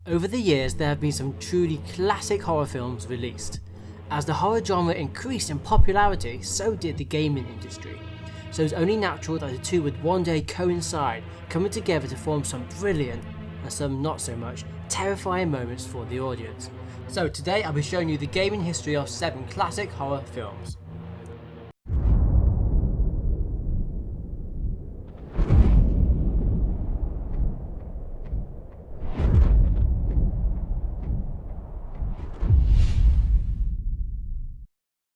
Over the years, there have been some truly classic horror films released. As the horror genre increased in popularity, so did the gaming industry. So it's only natural that the two would one day coincide, coming together to form some brilliant, and some not so much, terrifying moments for the audience. So today I'll be showing you the gaming history of 7 classic horror films.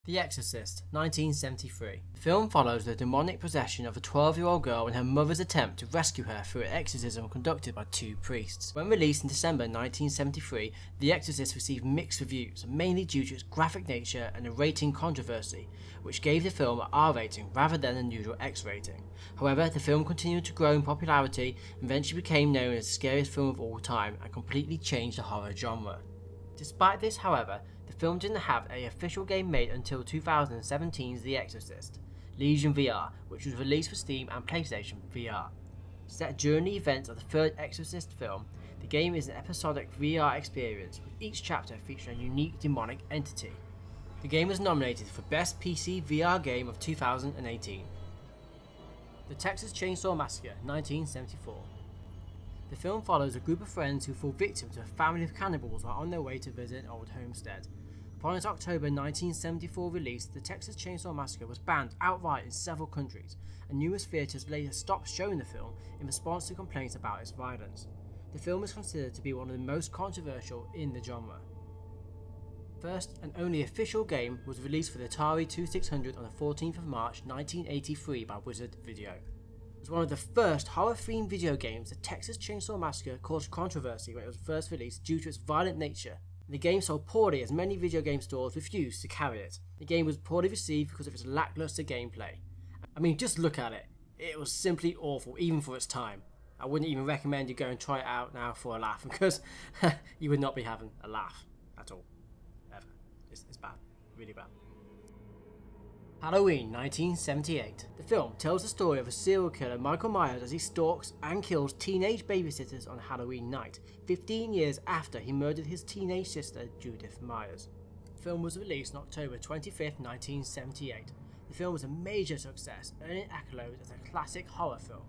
The Exorcist, 1973. The film follows the demonic possession of a 12-year-old girl and her mother's attempt to rescue her through an exorcism conducted by 2 priests. When released in December 1973, The Exorcist received mixed reviews, mainly due to its graphic nature and a rating controversy, which gave the film an R rating rather than an usual X rating. However, the film continued to grow in popularity and eventually became known as the scariest film of all time and completely changed the horror genre. Despite this, however, the film didn't have an official game made until 2017's The Exorcist, Legion VR, which was released for Steam and PlayStation VR. Set during the events of the third Exorcist film, the game is an episodic VR experience, with each chapter featuring a unique demonic entity. The game was nominated for Best PC VR Game of 2018. The Texas Chainsaw Massacre, 1974. The film follows a group of friends who fall victim to a family of cannibals while on their way to visit an old homestead. Upon its October 1974 release, the Texas Chainsaw Massacre was banned outright in several countries, and numerous theatres later stopped showing the film in response to complaints about its violence. The film is considered to be one of the most controversial in the genre. First and only official game was released for the Atari 2600 on the 14th of March 1983 by Wizard Video. As one of the first horror-themed video games, the Texas Chainsaw Massacre caused controversy when it was first released due to its violent nature. The game sold poorly as many video game stores refused to carry it. The game was poorly received because of its lackluster gameplay. I mean, just look at it. It was simply awful, even for its time. I wouldn't even recommend you go and try it out now for a laugh, because you would not be having a laugh at all. Ever. It's bad. Really bad. Halloween, 1978. The film tells the story of a serial killer, Michael Myers, as he stalks and kills teenage babysitters on Halloween night, 15 years after he murdered his teenage sister, Judith Myers. The film was released on October 25, 1978. The film was a major success, earning accolades as a classic horror film.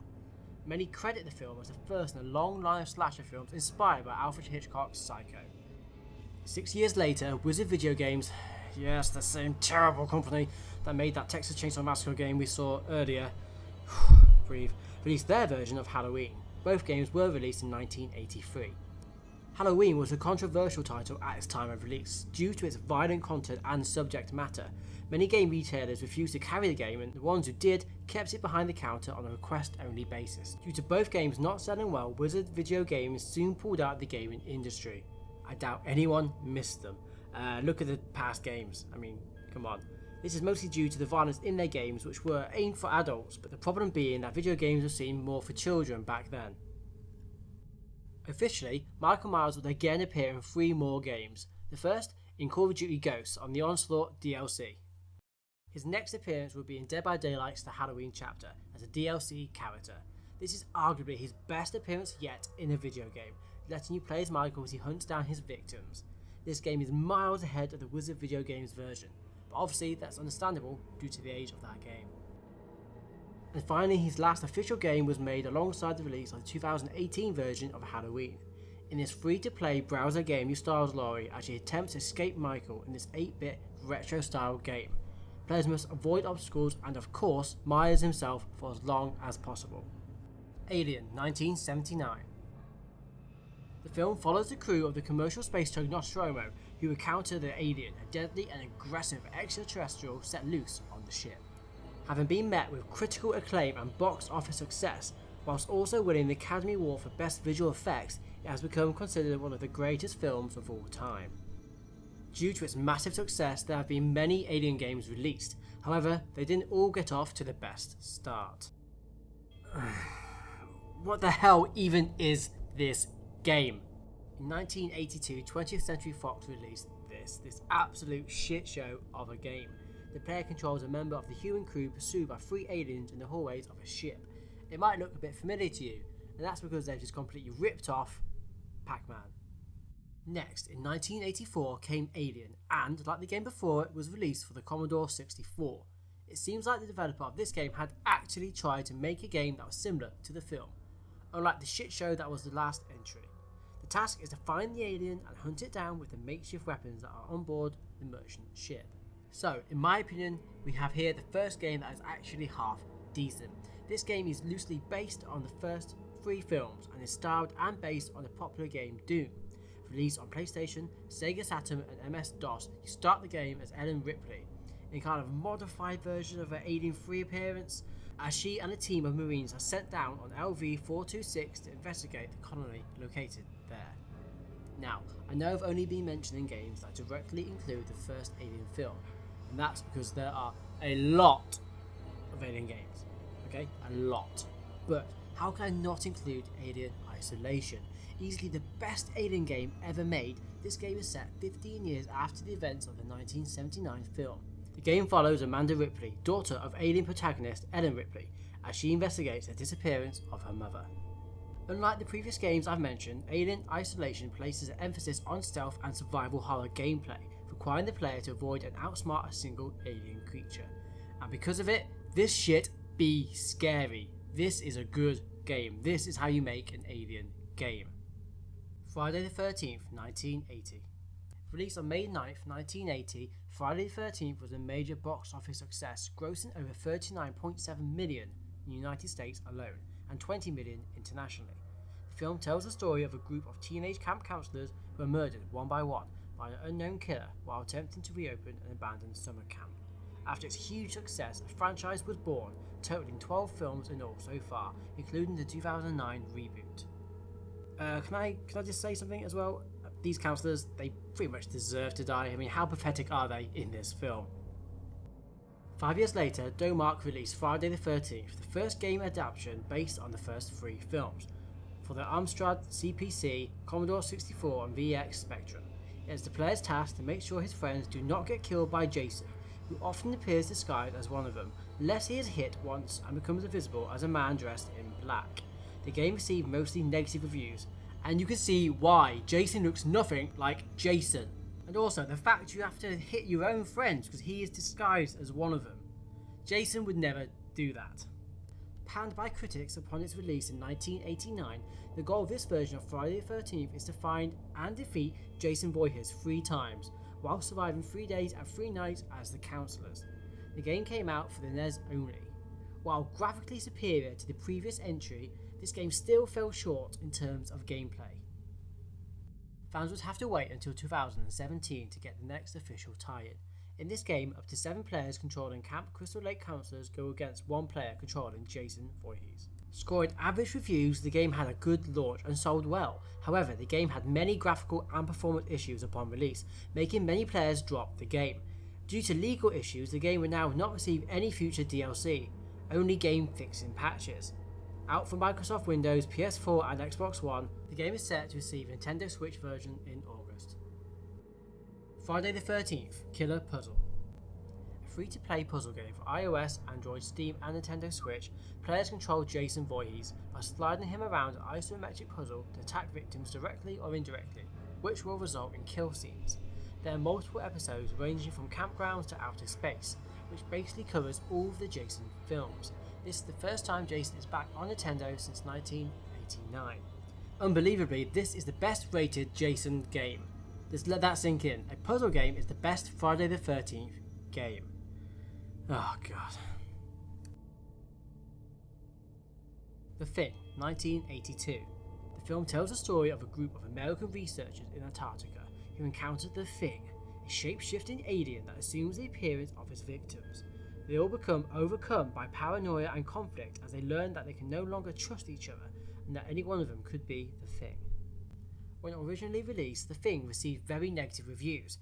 Many credit the film as the first in a long line of slasher films inspired by Alfred Hitchcock's Psycho. 6 years later, Wizard Video Games, yes, the same terrible company that made that Texas Chainsaw Massacre game we saw earlier, breathe, released their version of Halloween. Both games were released in 1983. Halloween was a controversial title at its time of release, due to its violent content and subject matter. Many game retailers refused to carry the game, and the ones who did kept it behind the counter on a request-only basis. Due to both games not selling well, Wizard Video Games soon pulled out of the gaming industry. I doubt anyone missed them. Look at the past games. I mean, come on. This is mostly due to the violence in their games, which were aimed for adults, but the problem being that video games were seen more for children back then. Officially, Michael Myers would again appear in 3 more games. The first, in Call of Duty Ghosts on the Onslaught DLC. His next appearance would be in Dead by Daylight's The Halloween chapter, as a DLC character. This is arguably his best appearance yet in a video game, letting you play as Michael as he hunts down his victims. This game is miles ahead of the Wizard Video Games version, but obviously that's understandable due to the age of that game. And finally, his last official game was made alongside the release of the 2018 version of Halloween. In this free-to-play browser game, you star as Laurie as she attempts to escape Michael in this 8-bit retro-style game. Players must avoid obstacles and, of course, Myers himself for as long as possible. Alien, 1979. The film follows the crew of the commercial space tug Nostromo, who encounter the alien, a deadly and aggressive extraterrestrial set loose on the ship. Having been met with critical acclaim and box office success, whilst also winning the Academy Award for Best Visual Effects, it has become considered one of the greatest films of all time. Due to its massive success, there have been many Alien games released, however, they didn't all get off to the best start. What the hell even is this game? In 1982, 20th Century Fox released this absolute shit show of a game. The player controls a member of the human crew pursued by 3 aliens in the hallways of a ship. It might look a bit familiar to you, and that's because they've just completely ripped off Pac-Man. Next, in 1984 came Alien, and, like the game before it, was released for the Commodore 64. It seems like the developer of this game had actually tried to make a game that was similar to the film, unlike the shit show that was the last entry. The task is to find the alien and hunt it down with the makeshift weapons that are on board the merchant ship. So, in my opinion, we have here the first game that is actually half decent. This game is loosely based on the first 3 films and is styled and based on the popular game Doom. Released on PlayStation, Sega Saturn and MS-DOS, you start the game as Ellen Ripley, in kind of a modified version of her Alien 3 appearance, as she and a team of Marines are sent down on LV-426 to investigate the colony located there. Now, I know I've only been mentioning games that directly include the first Alien film, and that's because there are a lot of Alien games, okay? A lot. But how can I not include Alien Isolation? Easily the best Alien game ever made, this game is set 15 years after the events of the 1979 film. The game follows Amanda Ripley, daughter of Alien protagonist Ellen Ripley, as she investigates the disappearance of her mother. Unlike the previous games I've mentioned, Alien Isolation places an emphasis on stealth and survival horror gameplay, requiring the player to avoid and outsmart a single alien creature. And because of it, this shit be scary. This is a good game. This is how you make an Alien game. Friday the 13th, 1980. Released on May 9th, 1980, Friday the 13th was a major box office success, grossing over $39.7 million in the United States alone, and $20 million internationally. The film tells the story of a group of teenage camp counselors who are murdered one by one by an unknown killer while attempting to reopen an abandoned summer camp. After its huge success, a franchise was born, totaling 12 films in all so far, including the 2009 reboot. Can I just say something as well? These counsellors, they pretty much deserve to die. I mean, how pathetic are they in this film? 5 years later, Domark released Friday the 13th, the first game adaptation based on the first 3 films, for the Amstrad CPC, Commodore 64 and VX Spectrum. It is the player's task to make sure his friends do not get killed by Jason, who often appears disguised as one of them, unless he is hit once and becomes invisible as a man dressed in black. The game received mostly negative reviews, and you can see why. Jason looks nothing like Jason. And also the fact you have to hit your own friends because he is disguised as one of them. Jason would never do that. Panned by critics upon its release in 1989, the goal of this version of Friday the 13th is to find and defeat Jason Voorhees 3 times, while surviving 3 days and 3 nights as the counsellors. The game came out for the NES only. While graphically superior to the previous entry, this game still fell short in terms of gameplay. Fans would have to wait until 2017 to get the next official tie-in. In this game, up to 7 players controlling Camp Crystal Lake counsellors go against 1 player controlling Jason Voorhees. Scoring average reviews, the game had a good launch and sold well. However, the game had many graphical and performance issues upon release, making many players drop the game. Due to legal issues, the game would now not receive any future DLC, only game fixing patches. Out for Microsoft Windows, PS4 and Xbox One, the game is set to receive a Nintendo Switch version in August. Friday the 13th, Killer Puzzle. A free-to-play puzzle game for iOS, Android, Steam and Nintendo Switch, players control Jason Voorhees by sliding him around an isometric puzzle to attack victims directly or indirectly, which will result in kill scenes. There are multiple episodes ranging from campgrounds to outer space, which basically covers all of the Jason films. This is the first time Jason is back on Nintendo since 1989. Unbelievably, this is the best rated Jason game. Just let that sink in. A puzzle game is the best Friday the 13th game. Oh god. The Thing, 1982. The film tells the story of a group of American researchers in Antarctica who encountered the Thing, a shape-shifting alien that assumes the appearance of its victims. They all become overcome by paranoia and conflict as they learn that they can no longer trust each other and that any one of them could be the Thing. When originally released, The Thing received very negative reviews.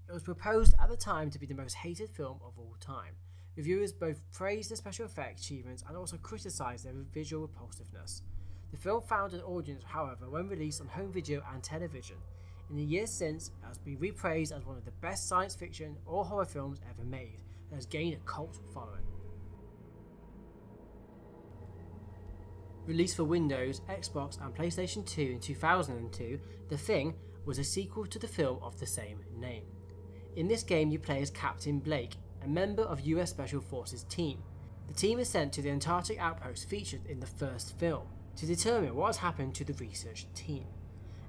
It was proposed at the time to be the most hated film of all time. Reviewers both praised the special effects achievements and also criticised their visual repulsiveness. The film found an audience, however, when released on home video and television. In the years since, it has been repraised as one of the best science fiction or horror films ever made, and has gained a cult following. Released for Windows, Xbox and PlayStation 2 in 2002, The Thing, was a sequel to the film of the same name. In this game you play as Captain Blake, a member of US Special Forces team. The team is sent to the Antarctic outpost featured in the first film to determine what has happened to the research team.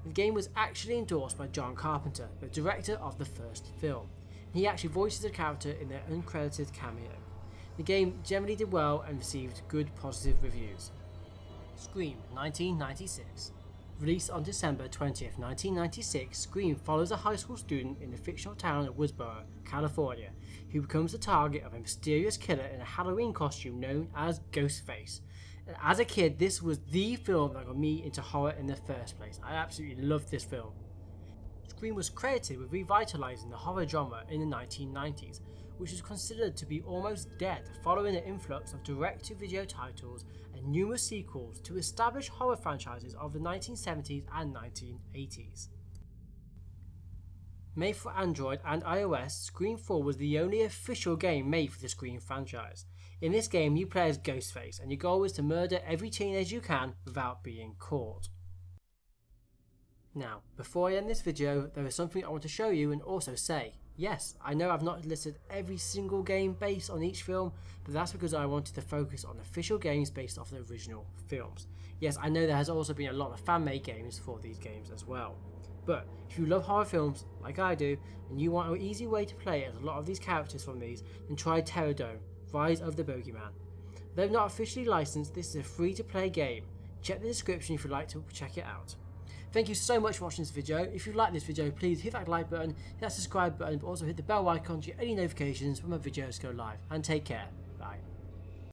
The game was actually endorsed by John Carpenter, the director of the first film. He actually voices the character in their uncredited cameo. The game generally did well and received good positive reviews. Scream 1996. Released on December 20th, 1996, Scream follows a high school student in the fictional town of Woodsboro, California, who becomes the target of a mysterious killer in a Halloween costume known as Ghostface. And as a kid, this was the film that got me into horror in the first place. I absolutely loved this film. Scream was credited with revitalizing the horror genre in the 1990s, which was considered to be almost dead following the influx of direct-to-video titles and numerous sequels to established horror franchises of the 1970s and 1980s. Made for Android and iOS, Scream 4 was the only official game made for the Scream franchise. In this game, you play as Ghostface, and your goal is to murder every teenager you can without being caught. Now, before I end this video, there is something I want to show you and also say. Yes, I know I've not listed every single game based on each film, but that's because I wanted to focus on official games based off the original films. Yes, I know there has also been a lot of fan-made games for these games as well. But if you love horror films, like I do, and you want an easy way to play as a lot of these characters from these, then try Terrordome, Rise of the Bogeyman. Though not officially licensed, this is a free-to-play game. Check the description if you'd like to check it out. Thank you so much for watching this video. If you like this video, please hit that like button, hit that subscribe button, but also hit the bell icon to get any notifications when my videos go live. And take care.